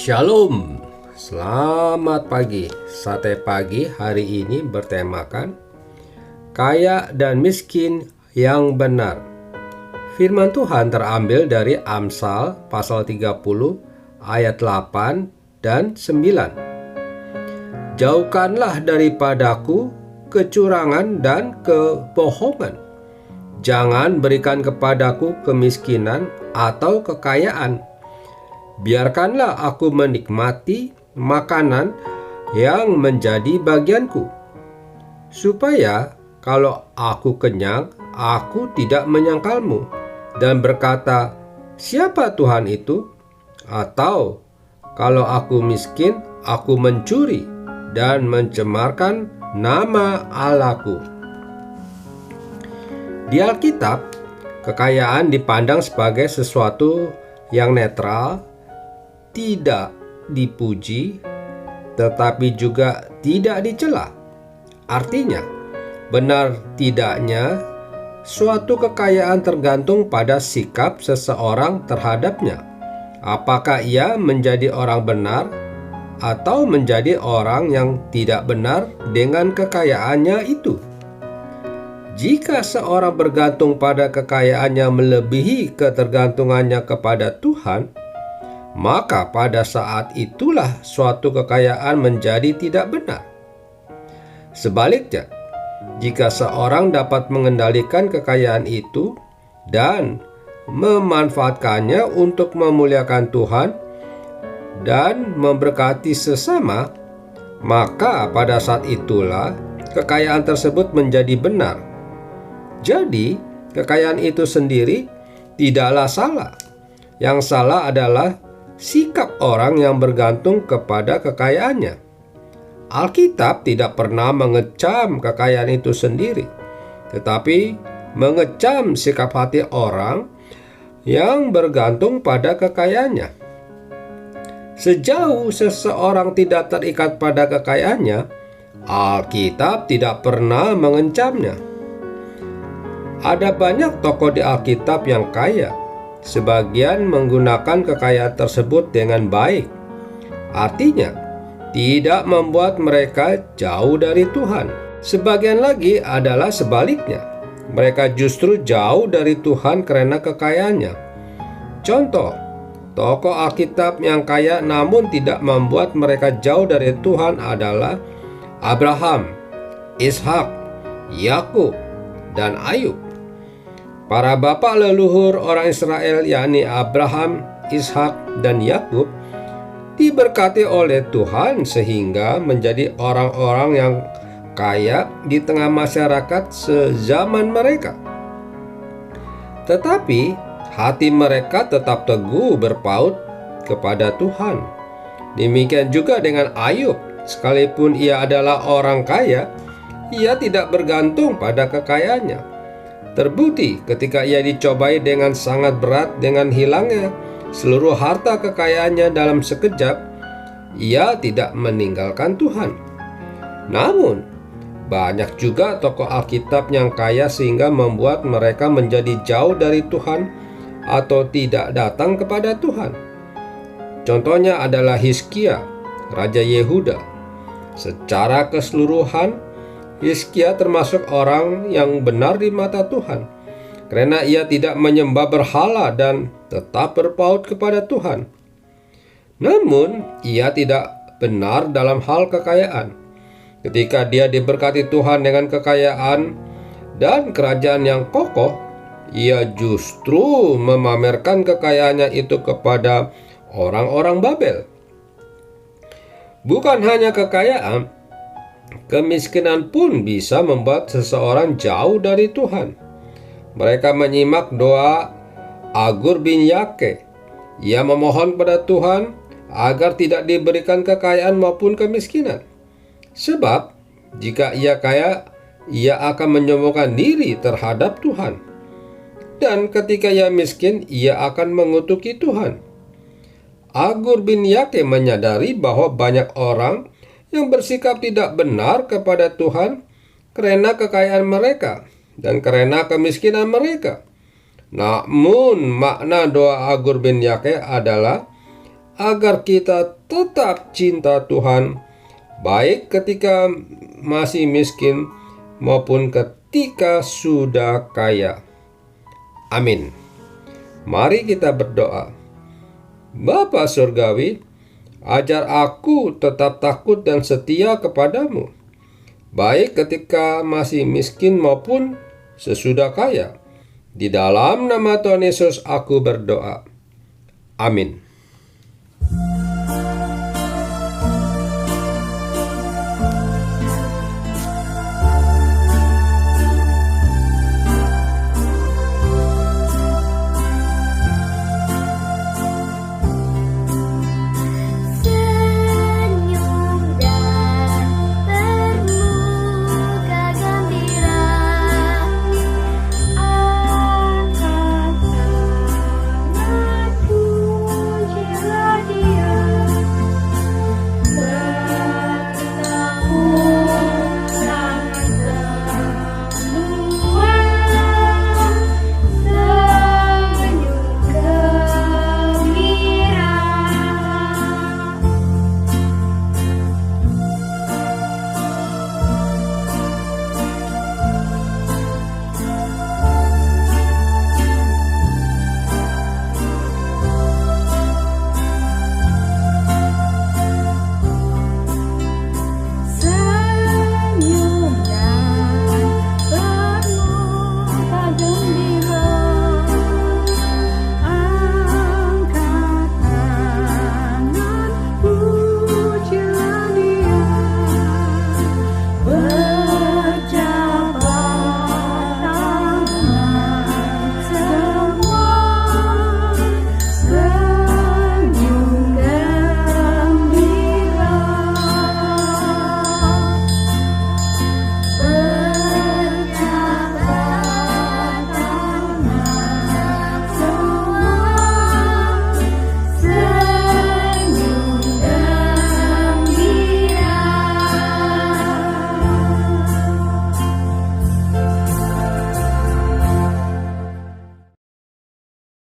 Shalom, selamat pagi. Sate pagi hari ini bertemakan kaya dan miskin yang benar. Firman Tuhan terambil dari Amsal pasal 30 ayat 8 dan 9. Jauhkanlah daripadaku kecurangan dan kebohongan. Jangan berikan kepadaku kemiskinan atau kekayaan. Biarkanlah aku menikmati makanan yang menjadi bagianku, supaya kalau aku kenyang, aku tidak menyangkalmu dan berkata, "Siapa Tuhan itu?" Atau kalau aku miskin, aku mencuri dan mencemarkan nama Allahku. Di Alkitab, kekayaan dipandang sebagai sesuatu yang netral, tidak dipuji, tetapi juga tidak dicela. Artinya, benar tidaknya suatu kekayaan tergantung pada sikap seseorang terhadapnya. Apakah ia menjadi orang benar atau menjadi orang yang tidak benar dengan kekayaannya itu? Jika seorang bergantung pada kekayaannya melebihi ketergantungannya kepada Tuhan, maka pada saat itulah suatu kekayaan menjadi tidak benar. Sebaliknya, jika seorang dapat mengendalikan kekayaan itu dan memanfaatkannya untuk memuliakan Tuhan dan memberkati sesama, maka pada saat itulah kekayaan tersebut menjadi benar. Jadi, kekayaan itu sendiri tidaklah salah. Yang salah adalah sikap orang yang bergantung kepada kekayaannya. Alkitab tidak pernah mengecam kekayaan itu sendiri, tetapi mengecam sikap hati orang yang bergantung pada kekayaannya. Sejauh seseorang tidak terikat pada kekayaannya, Alkitab tidak pernah mengencamnya. Ada banyak tokoh di Alkitab yang kaya. Sebagian menggunakan kekayaan tersebut dengan baik. Artinya, tidak membuat mereka jauh dari Tuhan. Sebagian lagi adalah sebaliknya. Mereka justru jauh dari Tuhan karena kekayaannya. Contoh, tokoh Alkitab yang kaya namun tidak membuat mereka jauh dari Tuhan adalah Abraham, Ishak, Yakub, dan Ayub. Para bapak leluhur orang Israel, yakni Abraham, Ishak, dan Yakub, diberkati oleh Tuhan sehingga menjadi orang-orang yang kaya di tengah masyarakat sezaman mereka. Tetapi hati mereka tetap teguh berpaut kepada Tuhan. Demikian juga dengan Ayub, sekalipun ia adalah orang kaya, ia tidak bergantung pada kekayaannya. Terbukti ketika ia dicobai dengan sangat berat dengan hilangnya seluruh harta kekayaannya dalam sekejap, ia tidak meninggalkan Tuhan. Namun, banyak juga tokoh Alkitab yang kaya sehingga membuat mereka menjadi jauh dari Tuhan atau tidak datang kepada Tuhan. Contohnya adalah Hizkia, Raja Yehuda. Secara keseluruhan, Hizkia termasuk orang yang benar di mata Tuhan, karena ia tidak menyembah berhala dan tetap berpaut kepada Tuhan. Namun, ia tidak benar dalam hal kekayaan. Ketika dia diberkati Tuhan dengan kekayaan dan kerajaan yang kokoh, ia justru memamerkan kekayaannya itu kepada orang-orang Babel. Bukan hanya kekayaan, kemiskinan pun bisa membuat seseorang jauh dari Tuhan. Mereka menyimak doa Agur bin Yake. Ia memohon pada Tuhan agar tidak diberikan kekayaan maupun kemiskinan. Sebab jika ia kaya, ia akan menyombongkan diri terhadap Tuhan. Dan ketika ia miskin, ia akan mengutuki Tuhan. Agur bin Yake menyadari bahwa banyak orang yang bersikap tidak benar kepada Tuhan karena kekayaan mereka dan karena kemiskinan mereka. Namun makna doa Agur bin Yake adalah agar kita tetap cinta Tuhan, baik ketika masih miskin maupun ketika sudah kaya. Amin. Mari kita berdoa. Bapa Surgawi, ajar aku tetap takut dan setia kepadamu, baik ketika masih miskin maupun sesudah kaya. Di dalam nama Tuhan Yesus aku berdoa. Amin.